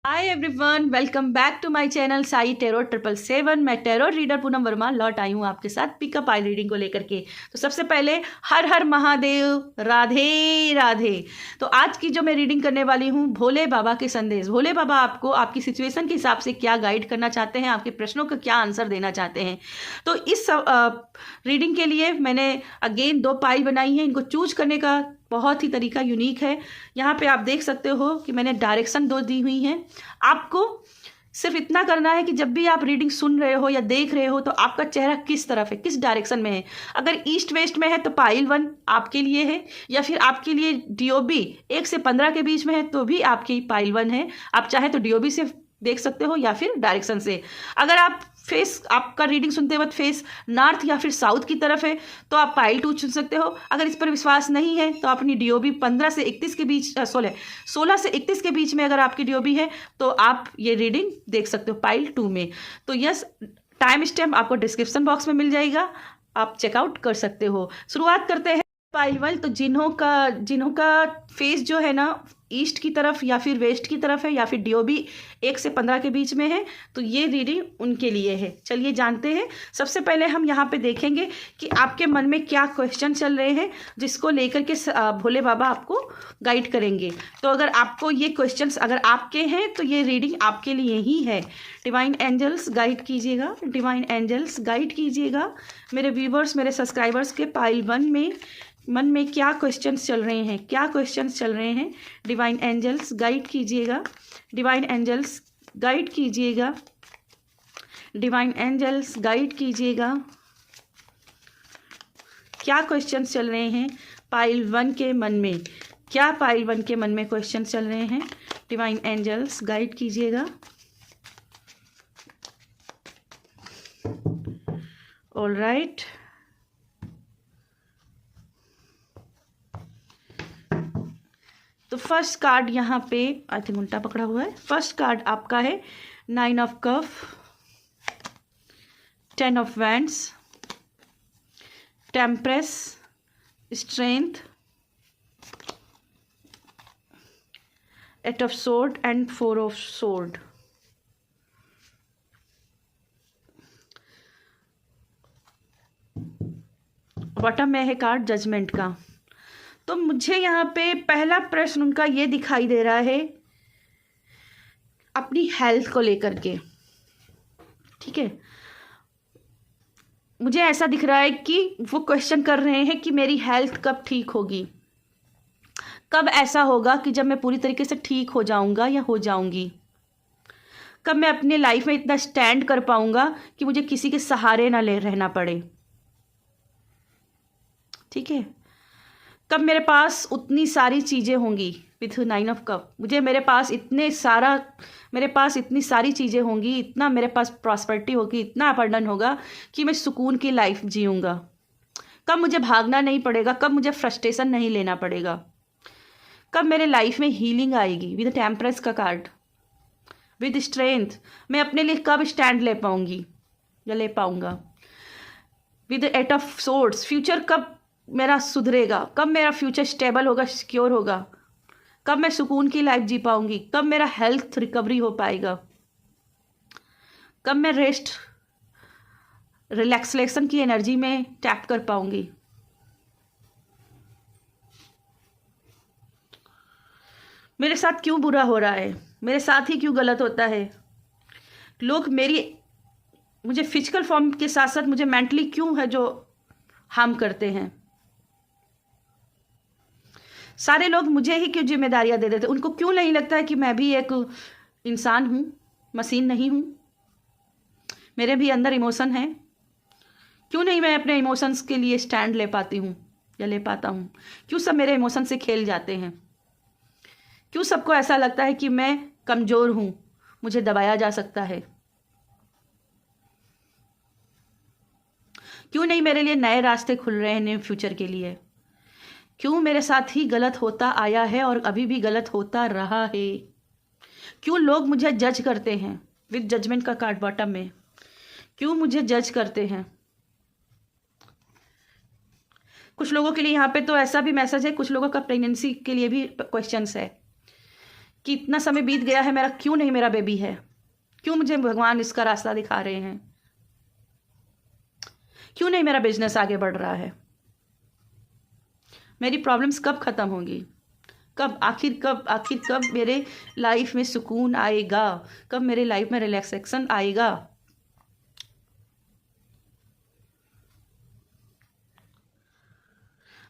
Hi everyone, welcome back to my channel Sai tarot 777। मैं tarot reader Poonam Verma लौट आई हूँ आपके साथ पिकअप आई रीडिंग को लेकर के। तो सबसे पहले हर हर महादेव, राधे राधे। तो आज की जो मैं रीडिंग करने वाली हूँ, भोले बाबा के संदेश। भोले बाबा आपको आपकी सिचुएशन के हिसाब से क्या गाइड करना चाहते हैं, आपके प्रश्नों का क्या आंसर देना चाहते हैं। तो इस रीडिंग के लिए मैंने अगेन 2 पाइल बनाई हैं। इनको चूज करने का बहुत ही तरीका यूनिक है। यहाँ पे आप देख सकते हो कि मैंने डायरेक्शन 2 दी हुई हैं। आपको सिर्फ इतना करना है कि जब भी आप रीडिंग सुन रहे हो या देख रहे हो तो आपका चेहरा किस तरफ है, किस डायरेक्शन में है। अगर ईस्ट वेस्ट में है तो पाइल 1 आपके लिए है, या फिर आपके लिए डीओबी 1 से 15 के बीच में है तो भी आपकी पाइल 1 है। आप चाहे तो डीओबी से देख सकते हो या फिर डायरेक्शन से। अगर आप फेस, आपका रीडिंग सुनते वक्त फेस नॉर्थ या फिर साउथ की तरफ है तो आप पाइल 2 चुन सकते हो। अगर इस पर विश्वास नहीं है तो अपनी डीओबी 15 से 31 के बीच 16 से 31 के बीच में अगर आपकी डीओबी है तो आप ये रीडिंग देख सकते हो पाइल 2 में। तो यस, टाइम स्टैम्प आपको डिस्क्रिप्शन बॉक्स में मिल जाएगा, आप चेकआउट कर सकते हो। शुरुआत करते हैं पाइल 1। तो जिन्हों का फेस जो है ना ईस्ट की तरफ या फिर वेस्ट की तरफ है या फिर डीओबी 1 से 15 के बीच में है तो ये रीडिंग उनके लिए है। चलिए जानते हैं। सबसे पहले हम यहाँ पे देखेंगे कि आपके मन में क्या क्वेश्चन चल रहे हैं जिसको लेकर के भोले बाबा आपको गाइड करेंगे। तो अगर आपको ये क्वेश्चंस अगर आपके हैं तो ये रीडिंग आपके लिए ही है। डिवाइन एंजल्स गाइड कीजिएगा, डिवाइन एंजल्स गाइड कीजिएगा मेरे व्यूवर्स, मेरे सब्सक्राइबर्स के पाइल 1 में मन में क्या क्वेश्चंस चल रहे हैं, क्या क्वेश्चंस चल रहे हैं। डिवाइन एंजल्स गाइड कीजिएगा, डिवाइन एंजल्स गाइड कीजिएगा, डिवाइन एंजल्स गाइड कीजिएगा। क्या क्वेश्चंस चल रहे हैं पाइल 1 के मन में, क्या पाइल 1 के मन में क्वेश्चंस चल रहे हैं। डिवाइन एंजल्स गाइड कीजिएगा। ऑल राइट, तो फर्स्ट कार्ड यहाँ पे आई थिंक उल्टा पकड़ा हुआ है। फर्स्ट कार्ड आपका है 9 of cups, 10 of wands, temperance, strength, 8 of sword and 4 of sword. Bottom में है कार्ड जजमेंट का। तो मुझे यहाँ पे पहला प्रश्न उनका ये दिखाई दे रहा है अपनी हेल्थ को लेकर के। ठीक है, मुझे ऐसा दिख रहा है कि वो क्वेश्चन कर रहे हैं कि मेरी हेल्थ कब ठीक होगी, कब ऐसा होगा कि जब मैं पूरी तरीके से ठीक हो जाऊंगा या हो जाऊंगी, कब मैं अपने लाइफ में इतना स्टैंड कर पाऊंगा कि मुझे किसी के सहारे ना ले रहना पड़े। ठीक है, कब मेरे पास उतनी सारी चीज़ें होंगी। विथ 9 ऑफ कप मुझे मेरे पास इतनी सारी चीज़ें होंगी, इतना मेरे पास प्रॉस्पेरिटी होगी, इतना अबंडेंस होगा कि मैं सुकून की लाइफ जीऊँगा। कब मुझे भागना नहीं पड़ेगा, कब मुझे फ्रस्ट्रेशन नहीं लेना पड़ेगा, कब मेरे लाइफ में हीलिंग आएगी। विद टेम्परेंस का कार्ड, विद स्ट्रेंथ मैं अपने लिए कब स्टैंड ले पाऊँगी या ले पाऊँगा। विद 8 ऑफ सोर्ड्स फ्यूचर कब मेरा सुधरेगा, कब मेरा फ्यूचर स्टेबल होगा, सिक्योर होगा, कब मैं सुकून की लाइफ जी पाऊंगी, कब मेरा हेल्थ रिकवरी हो पाएगा, कब मैं रेस्ट रिलैक्सेशन की एनर्जी में टैप कर पाऊंगी। मेरे साथ क्यों बुरा हो रहा है, मेरे साथ ही क्यों गलत होता है। लोग मुझे फिजिकल फॉर्म के साथ साथ मुझे मेंटली क्यों है जो हार्म करते हैं। सारे लोग मुझे ही क्यों जिम्मेदारियां दे देते, उनको क्यों नहीं लगता है कि मैं भी एक इंसान हूँ, मशीन नहीं हूँ, मेरे भी अंदर इमोशन है। क्यों नहीं मैं अपने इमोशंस के लिए स्टैंड ले पाती हूँ या ले पाता हूँ। क्यों सब मेरे इमोशन से खेल जाते हैं, क्यों सबको ऐसा लगता है कि मैं कमज़ोर हूँ, मुझे दबाया जा सकता है। क्यों नहीं मेरे लिए नए रास्ते खुल रहे हैं न्यू फ्यूचर के लिए। क्यों मेरे साथ ही गलत होता आया है और अभी भी गलत होता रहा है। क्यों लोग मुझे जज करते हैं। विद जजमेंट का कार्ड बॉटम में, क्यों मुझे जज करते हैं। कुछ लोगों के लिए यहाँ पे तो ऐसा भी मैसेज है, कुछ लोगों का प्रेगनेंसी के लिए भी क्वेश्चंस है कि इतना समय बीत गया है, मेरा क्यों नहीं मेरा बेबी है, क्यों मुझे भगवान इसका रास्ता दिखा रहे हैं, क्यों नहीं मेरा बिजनेस आगे बढ़ रहा है, मेरी प्रॉब्लम्स कब ख़त्म होंगी, कब आखिर कब मेरे लाइफ में सुकून आएगा, कब मेरे लाइफ में रिलैक्सेशन आएगा।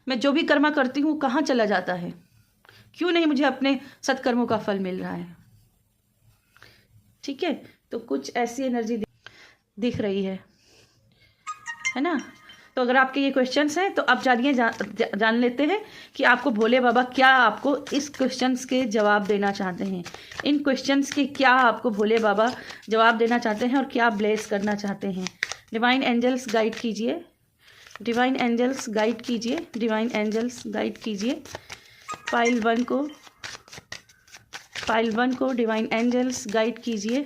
मैं जो भी कर्मा करती हूँ कहाँ चला जाता है, क्यों नहीं मुझे अपने सत्कर्मों का फल मिल रहा है। ठीक है, तो कुछ ऐसी एनर्जी दिख रही है ना। तो अगर आपके ये क्वेश्चंस हैं तो अब जानिए, जान लेते हैं कि आपको भोले बाबा क्या आपको इस क्वेश्चंस के जवाब देना चाहते हैं। इन क्वेश्चंस के क्या आपको भोले बाबा जवाब देना चाहते हैं और क्या ब्लेस करना चाहते हैं। डिवाइन एंजल्स गाइड कीजिए, डिवाइन एंजल्स गाइड कीजिए, डिवाइन एंजल्स गाइड कीजिए। फाइल वन को डिवाइन एंजल्स गाइड कीजिए,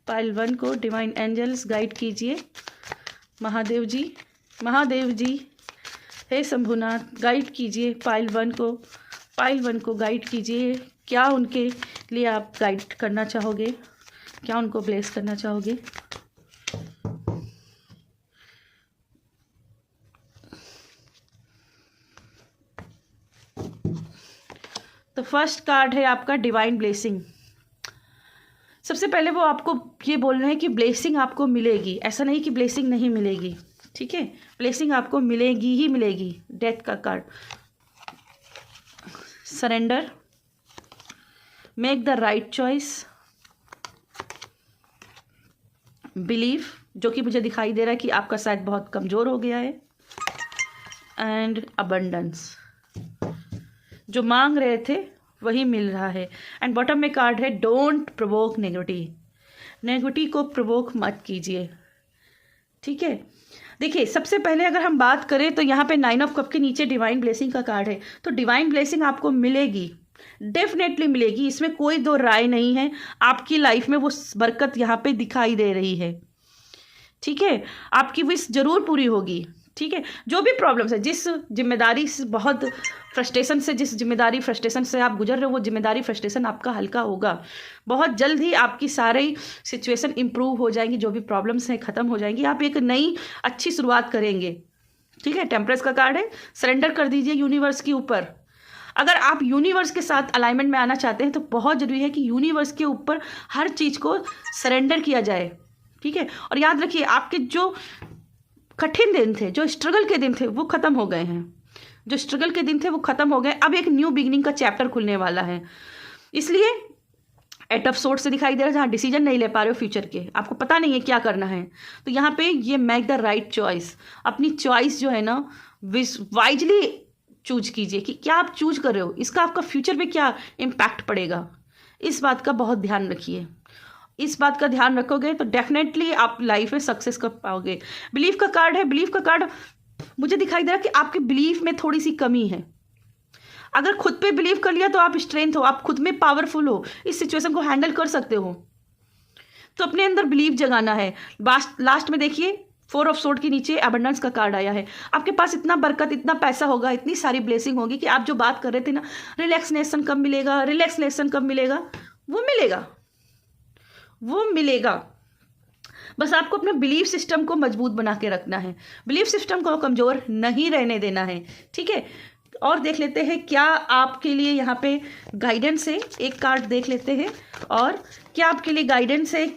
फाइल वन को डिवाइन एंजल्स गाइड कीजिए। महादेव जी हे शंभुनाथ गाइड कीजिए फाइल वन को गाइड कीजिए। क्या उनके लिए आप गाइड करना चाहोगे, क्या उनको ब्लेस करना चाहोगे। तो फर्स्ट कार्ड है आपका डिवाइन ब्लेसिंग। सबसे पहले वो आपको ये बोल रहे हैं कि ब्लेसिंग आपको मिलेगी, ऐसा नहीं कि ब्लेसिंग नहीं मिलेगी। ठीक है, ब्लेसिंग आपको मिलेगी ही मिलेगी। डेथ का card, surrender, make the right choice, believe, जो कि मुझे दिखाई दे रहा है कि आपका शायद बहुत कमज़ोर हो गया है, एंड अबंडेंस, जो मांग रहे थे वही मिल रहा है। एंड बॉटम में कार्ड है डोंट प्रोवोक नेगेटिविटी को प्रोवोक मत कीजिए। ठीक है, देखिए सबसे पहले अगर हम बात करें तो यहाँ पे 9 ऑफ कप के नीचे डिवाइन ब्लेसिंग का कार्ड है। तो डिवाइन ब्लेसिंग आपको मिलेगी, डेफिनेटली मिलेगी, इसमें कोई दो राय नहीं है। आपकी लाइफ में वो बरकत यहाँ पे दिखाई दे रही है। ठीक है, आपकी विश जरूर पूरी होगी। ठीक है, जो भी प्रॉब्लम्स है, जिस जिम्मेदारी से बहुत फ्रस्ट्रेशन से, जिस जिम्मेदारी फ्रस्ट्रेशन से आप गुजर रहे हो, वो जिम्मेदारी फ्रस्ट्रेशन आपका हल्का होगा। बहुत जल्द ही आपकी सारी सिचुएशन इंप्रूव हो जाएंगी, जो भी प्रॉब्लम्स हैं ख़त्म हो जाएंगी, आप एक नई अच्छी शुरुआत करेंगे। ठीक है, टेम्परेंस का कार्ड है, सरेंडर कर दीजिए यूनिवर्स के ऊपर। अगर आप यूनिवर्स के साथ अलाइनमेंट में आना चाहते हैं तो बहुत ज़रूरी है कि यूनिवर्स के ऊपर हर चीज़ को सरेंडर किया जाए। ठीक है, और याद रखिए आपके जो कठिन दिन थे, जो स्ट्रगल के दिन थे, वो ख़त्म हो गए हैं। जो स्ट्रगल के दिन थे वो ख़त्म हो गए। अब एक न्यू बिगिनिंग का चैप्टर खुलने वाला है। इसलिए एट ऑफ सोर्ट से दिखाई दे रहा है, जहाँ डिसीजन नहीं ले पा रहे हो फ्यूचर के, आपको पता नहीं है क्या करना है, तो यहाँ पे ये मेक द राइट चॉइस, अपनी चॉइस जो है ना वाइजली चूज कीजिए कि क्या आप चूज कर रहे हो, इसका आपका फ्यूचर पे क्या इम्पैक्ट पड़ेगा। इस बात का बहुत ध्यान रखिए। इस बात का ध्यान रखोगे तो डेफिनेटली आप लाइफ में सक्सेस कर पाओगे। बिलीफ का कार्ड है, बिलीफ का कार्ड मुझे दिखाई दे रहा है कि आपके बिलीफ में थोड़ी सी कमी है। अगर खुद पे बिलीव कर लिया तो आप स्ट्रेंथ हो, आप खुद में पावरफुल हो, इस सिचुएशन को हैंडल कर सकते हो। तो अपने अंदर बिलीव जगाना है। लास्ट में देखिए 4 ऑफ सोर्ड के नीचे अबंडेंस का कार्ड आया है। आपके पास इतना बरकत, इतना पैसा होगा, इतनी सारी ब्लेसिंग होगी कि आप जो बात कर रहे थे ना, रिलैक्सेशन कब मिलेगा, रिलैक्सेशन कब मिलेगा, वो मिलेगा, वो मिलेगा। बस आपको अपने बिलीफ सिस्टम को मजबूत बना के रखना है, बिलीफ सिस्टम को कमज़ोर नहीं रहने देना है। ठीक है, और देख लेते हैं क्या आपके लिए यहाँ पे गाइडेंस है। एक कार्ड देख लेते हैं, और क्या आपके लिए गाइडेंस है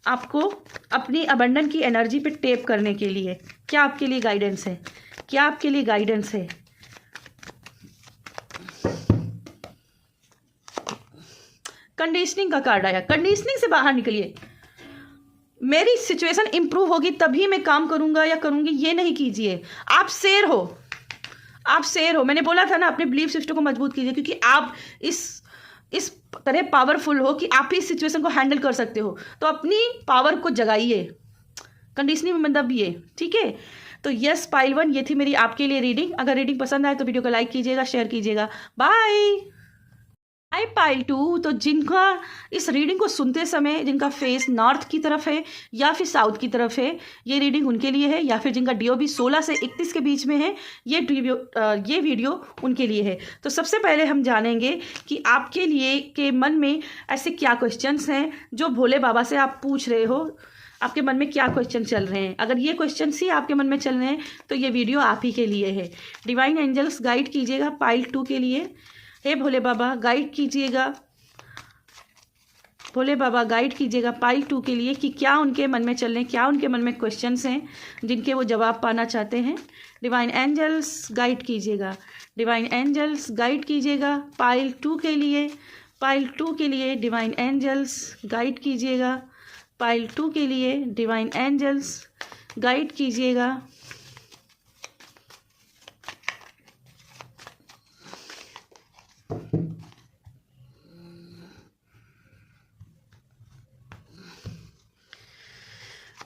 आपको अपनी अबंडन की एनर्जी पे टेप करने के लिए। क्या आपके लिए गाइडेंस है, क्या आपके लिए गाइडेंस है। कंडीशनिंग का कार्ड आया, कंडीशनिंग से बाहर निकलिए। मेरी सिचुएशन इंप्रूव होगी तभी मैं काम करूंगा या करूंगी, ये नहीं कीजिए। आप शेर हो, आप शेर हो। मैंने बोला था ना, अपने बिलीफ सिस्टम को मजबूत कीजिए, क्योंकि आप इस तरह पावरफुल हो कि आप इस सिचुएशन को हैंडल कर सकते हो। तो अपनी पावर को जगाइए। कंडीशनिंग में मतलब ये, ठीक है। तो यस पाइल 1, ये थी मेरी आपके लिए रीडिंग। अगर रीडिंग पसंद आए तो वीडियो को लाइक कीजिएगा, शेयर कीजिएगा। बाय। आई पाइल 2, तो जिनका इस रीडिंग को सुनते समय जिनका फेस नॉर्थ की तरफ है या फिर साउथ की तरफ है, ये रीडिंग उनके लिए है। या फिर जिनका DOB 16 से 31 के बीच में है, ये वीडियो उनके लिए है। तो सबसे पहले हम जानेंगे कि आपके लिए के मन में ऐसे क्या क्वेश्चंस हैं जो भोले बाबा से आप पूछ रहे हो। आपके मन में क्या क्वेश्चन चल रहे हैं? अगर ये क्वेश्चन ही आपके मन में चल रहे हैं तो ये वीडियो आप ही के लिए है। डिवाइन एंजल्स गाइड कीजिएगा पाइल 2 के लिए। हे भोले बाबा गाइड कीजिएगा, भोले बाबा गाइड कीजिएगा पाइल 2 के लिए कि क्या उनके मन में चल रहे हैं, क्या उनके मन में क्वेश्चंस हैं जिनके वो जवाब पाना चाहते हैं। डिवाइन एंजल्स गाइड कीजिएगा, डिवाइन एंजल्स गाइड कीजिएगा पाइल 2 के लिए, पाइल 2 के लिए डिवाइन एंजल्स गाइड कीजिएगा, पाइल 2 के लिए डिवाइन एंजल्स गाइड कीजिएगा।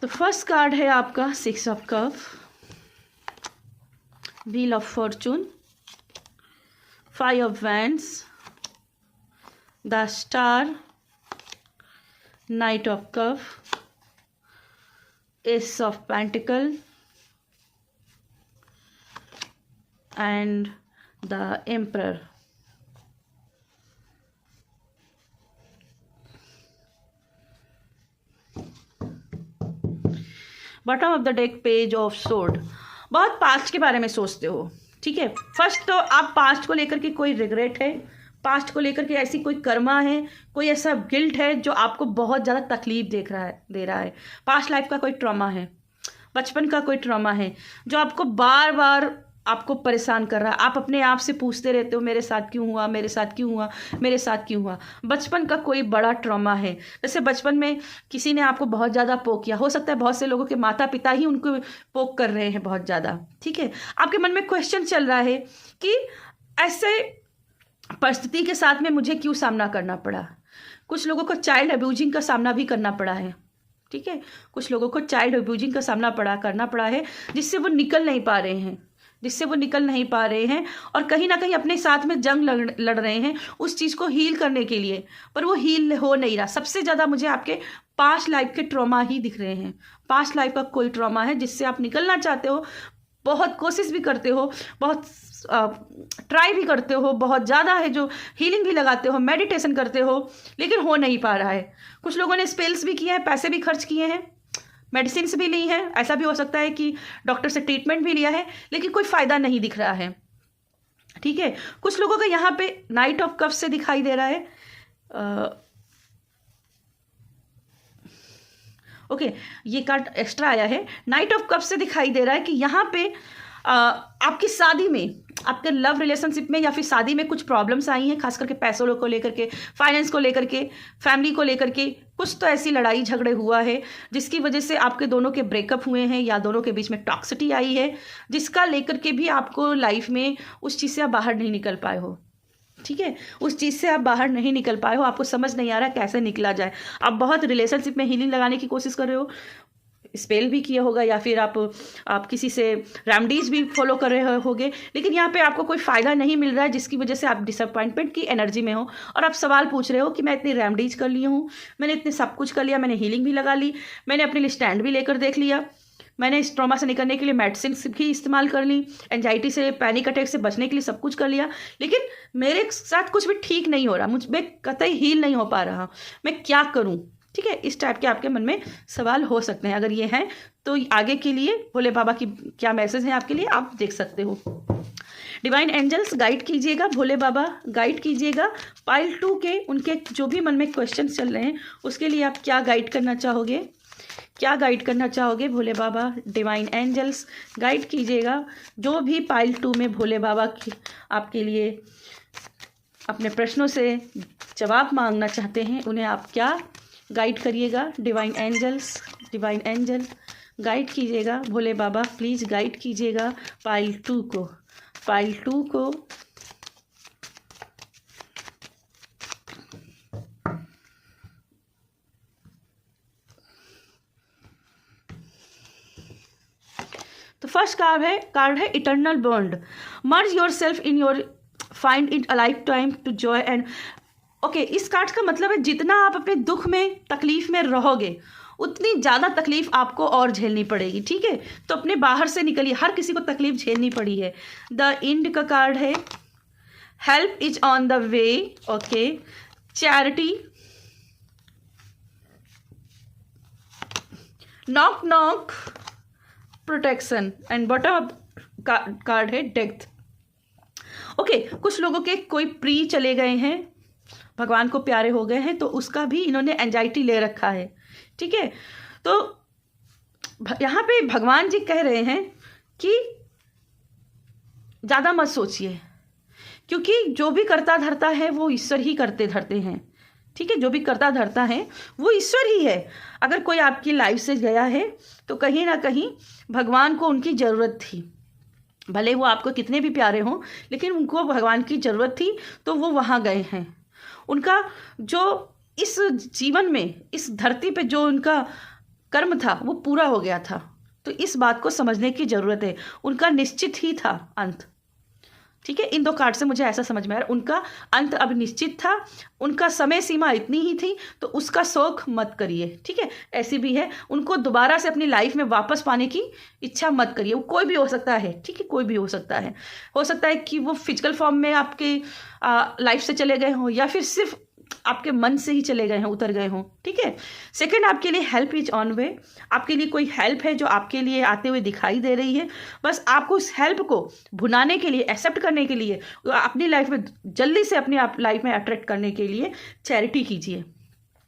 तो फर्स्ट कार्ड है आपका 6 of cup, wheel of Fortune, 5 of wands, the star, night of cup, S of pentacle and the emperor. Bottom of the deck page of sword. बहुत past के बारे में सोचते हो, ठीक है। फर्स्ट तो आप पास्ट को लेकर के कोई रिग्रेट है, पास्ट को लेकर के ऐसी कोई कर्मा है, कोई ऐसा गिल्ट है जो आपको बहुत ज़्यादा तकलीफ दे रहा है। पास्ट लाइफ का कोई ट्रॉमा है, बचपन का कोई ट्रॉमा है जो आपको बार बार आपको परेशान कर रहा है। आप अपने आप से पूछते रहते हो मेरे साथ क्यों हुआ, मेरे साथ क्यों हुआ, मेरे साथ क्यों हुआ। बचपन का कोई बड़ा ट्रॉमा है। जैसे बचपन में किसी ने आपको बहुत ज़्यादा पोक किया, हो सकता है बहुत से लोगों के माता पिता ही उनको पोक कर रहे हैं बहुत ज़्यादा, ठीक है। आपके मन में क्वेश्चन चल रहा है कि ऐसे परिस्थिति के साथ में मुझे क्यों सामना करना पड़ा। कुछ लोगों को चाइल्ड अब्यूजिंग का सामना भी करना पड़ा है, ठीक है। कुछ लोगों को चाइल्ड अब्यूजिंग का सामना करना पड़ा है जिससे वो निकल नहीं पा रहे हैं, और कहीं ना कहीं अपने साथ में जंग लड़ रहे हैं उस चीज़ को हील करने के लिए, पर वो हील हो नहीं रहा। सबसे ज़्यादा मुझे आपके पास्ट लाइफ के ट्रॉमा ही दिख रहे हैं। पास्ट लाइफ का कोई ट्रॉमा है जिससे आप निकलना चाहते हो, बहुत कोशिश भी करते हो, बहुत ट्राई भी करते हो, बहुत ज़्यादा है जो हीलिंग भी लगाते हो, मेडिटेशन करते हो, लेकिन हो नहीं पा रहा है। कुछ लोगों ने स्पेल्स भी किए हैं, पैसे भी खर्च किए हैं, मेडिसिन भी ली है। ऐसा भी हो सकता है कि डॉक्टर से ट्रीटमेंट भी लिया है, लेकिन कोई फ़ायदा नहीं दिख रहा है, ठीक है। कुछ लोगों का यहाँ पे नाइट ऑफ कप्स से दिखाई दे रहा है। ओके, ये कार्ड एक्स्ट्रा आया है। नाइट ऑफ कप्स से दिखाई दे रहा है कि यहाँ पे आपकी शादी में, आपके लव रिलेशनशिप में या फिर शादी में कुछ प्रॉब्लम्स आई हैं, खास करके पैसों को लेकर के, फाइनेंस को लेकर के, फैमिली को लेकर के। कुछ तो ऐसी लड़ाई झगड़े हुआ है जिसकी वजह से आपके दोनों के ब्रेकअप हुए हैं या दोनों के बीच में टॉक्सिटी आई है, जिसका लेकर के भी आपको लाइफ में उस चीज़ से आप बाहर नहीं निकल पाए हो, ठीक है। उस चीज़ से आप बाहर नहीं निकल पाए हो, आपको समझ नहीं आ रहा कैसे निकला जाए। आप बहुत रिलेशनशिप में हीलिंग लगाने की कोशिश कर रहे हो, स्पेल भी किया होगा या फिर आप किसी से रेमेडीज भी फॉलो कर रहे होगे, लेकिन यहाँ पे आपको कोई फ़ायदा नहीं मिल रहा है, जिसकी वजह से आप डिसअपॉइंटमेंट की एनर्जी में हो और आप सवाल पूछ रहे हो कि मैं इतनी रेमेडीज कर ली हूँ, मैंने इतने सब कुछ कर लिया, मैंने हीलिंग भी लगा ली, मैंने अपने लिए स्टैंड भी लेकर देख लिया, मैंने इस ट्रॉमा से निकलने के लिए मेडिसिन भी इस्तेमाल कर ली, एंजाइटी से, पैनिक अटैक से बचने के लिए सब कुछ कर लिया, लेकिन मेरे साथ कुछ भी ठीक नहीं हो रहा, मुझ में कतई हील नहीं हो पा रहा, मैं क्या करूँ, ठीक है। इस टाइप के आपके मन में सवाल हो सकते हैं। अगर ये हैं तो आगे के लिए भोले बाबा की क्या मैसेज है आपके लिए, आप देख सकते हो। डिवाइन एंजल्स गाइड कीजिएगा, भोले बाबा गाइड कीजिएगा पाइल 2 के उनके जो भी मन में क्वेश्चन चल रहे हैं उसके लिए आप क्या गाइड करना चाहोगे, क्या गाइड करना चाहोगे भोले बाबा। डिवाइन एंजल्स गाइड कीजिएगा जो भी पाइल 2 में भोले बाबा की आपके लिए अपने प्रश्नों से जवाब मांगना चाहते हैं, उन्हें आप क्या गाइड करिएगा। डिवाइन एंजल गाइड कीजिएगा, भोले बाबा प्लीज़ गाइड कीजिएगा पाइल 2 को, पाइल 2 को। तो फर्स्ट कार्ड है eternal bond. Merge your self in your, find it a lifetime to joy and okay, इस कार्ड का मतलब है जितना आप अपने दुख में तकलीफ में रहोगे उतनी ज़्यादा तकलीफ आपको और झेलनी पड़ेगी, ठीक है। तो अपने बाहर से निकलिए, हर किसी को तकलीफ झेलनी पड़ी है। द एंड का कार्ड है, help is on the way, okay, charity, knock knock, protection and bottom card है डेथ। ओके, कुछ लोगों के कोई प्री चले गए हैं, भगवान को प्यारे हो गए हैं, तो उसका भी इन्होंने एंजाइटी ले रखा है, ठीक है। तो यहाँ पे भगवान जी कह रहे हैं कि ज़्यादा मत सोचिए, क्योंकि जो भी करता धरता है वो ईश्वर ही करते धरते हैं, ठीक है। जो भी करता धरता है वो ईश्वर ही है। अगर कोई आपकी लाइफ से गया है तो कहीं ना कहीं भगवान को उनकी ज़रूरत थी, भले वो आपको कितने भी प्यारे हों, लेकिन उनको भगवान की ज़रूरत थी तो वो वहाँ गए हैं। उनका जो इस जीवन में, इस धरती पे जो उनका कर्म था वो पूरा हो गया था। तो इस बात को समझने की ज़रूरत है, उनका निश्चित ही था अंत, ठीक है। इन दो कार्ड से मुझे ऐसा समझ में आ रहा है, उनका अंत अब निश्चित था, उनका समय सीमा इतनी ही थी, तो उसका शोक मत करिए, ठीक है। ऐसी भी है, उनको दोबारा से अपनी लाइफ में वापस पाने की इच्छा मत करिए। वो कोई भी हो सकता है, ठीक है, कोई भी हो सकता है कि वो फिजिकल फॉर्म में आपके लाइफ से चले गए हों, या फिर सिर्फ आपके मन से ही चले गए हों, उतर गए हों, ठीक है। सेकंड, आपके लिए हेल्प इज ऑन वे, आपके लिए कोई हेल्प है जो आपके लिए आते हुए दिखाई दे रही है। बस आपको इस हेल्प को भुनाने के लिए, एक्सेप्ट करने के लिए, अपनी लाइफ में जल्दी से अपनी आप लाइफ में अट्रैक्ट करने के लिए चैरिटी कीजिए,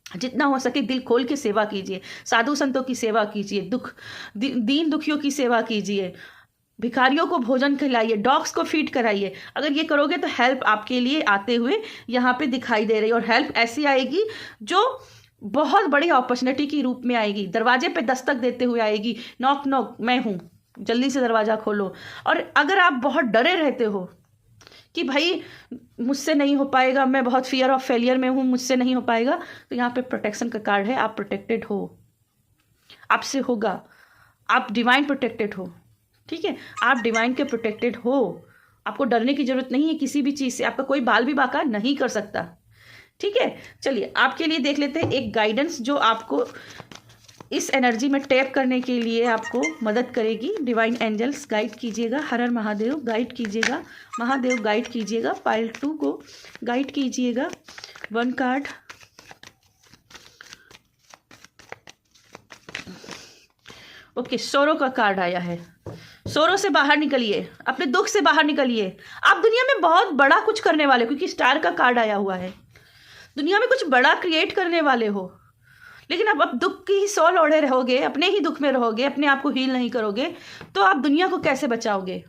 जितना हो सके दिल खोल के सेवा कीजिए, साधु संतों की सेवा कीजिए, दीन दुखियों की सेवा कीजिए, भिखारियों को भोजन खिलाइए, डॉग्स को फीड कराइए। अगर ये करोगे तो हेल्प आपके लिए आते हुए यहाँ पे दिखाई दे रही है, और हेल्प ऐसी आएगी जो बहुत बड़ी अपॉर्चुनिटी के रूप में आएगी, दरवाजे पे दस्तक देते हुए आएगी, नॉक नॉक, मैं हूँ, जल्दी से दरवाज़ा खोलो। और अगर आप बहुत डरे रहते हो कि भाई मुझसे नहीं हो पाएगा, मैं बहुत फियर ऑफ फेलियर में हूँ, मुझसे नहीं हो पाएगा, तो यहाँ पे प्रोटेक्शन का कार्ड है, आप प्रोटेक्टेड हो, आपसे होगा, आप डिवाइन प्रोटेक्टेड हो, ठीक है। आप डिवाइन के प्रोटेक्टेड हो, आपको डरने की जरूरत नहीं है किसी भी चीज़ से, आपका कोई बाल भी बाका नहीं कर सकता, ठीक है। चलिए आपके लिए देख लेते हैं एक गाइडेंस जो आपको इस एनर्जी में टैप करने के लिए आपको मदद करेगी। डिवाइन एंजल्स गाइड कीजिएगा, हर हर महादेव गाइड कीजिएगा, महादेव गाइड कीजिएगा, पाइल 2 को गाइड कीजिएगा। 1 कार्ड, ओके, सोरो का कार्ड आया है। सोरो से बाहर निकलिए, अपने दुख से बाहर निकलिए। आप दुनिया में बहुत बड़ा कुछ करने वाले हो, क्योंकि स्टार का कार्ड आया हुआ है, दुनिया में कुछ बड़ा क्रिएट करने वाले हो, लेकिन अब दुख की ही सौ लौड़े रहोगे, अपने ही दुख में रहोगे, अपने आप को हील नहीं करोगे, तो आप दुनिया को कैसे बचाओगे,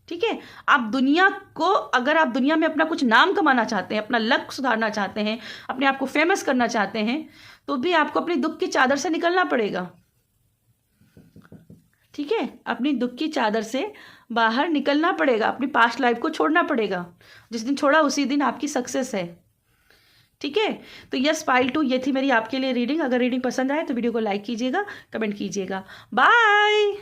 ठीक है। आप दुनिया को, अगर आप दुनिया में अपना कुछ नाम कमाना चाहते हैं, अपना लक सुधारना चाहते हैं, अपने आप को फेमस करना चाहते हैं, तो भी आपको अपनी दुख की चादर से निकलना पड़ेगा, ठीक है। अपनी दुख की चादर से बाहर निकलना पड़ेगा, अपनी पास्ट लाइफ को छोड़ना पड़ेगा, जिस दिन छोड़ा उसी दिन आपकी सक्सेस है, ठीक है। तो यस, पाइल 2 ये थी मेरी आपके लिए रीडिंग। अगर रीडिंग पसंद आए तो वीडियो को लाइक कीजिएगा, कमेंट कीजिएगा। बाय।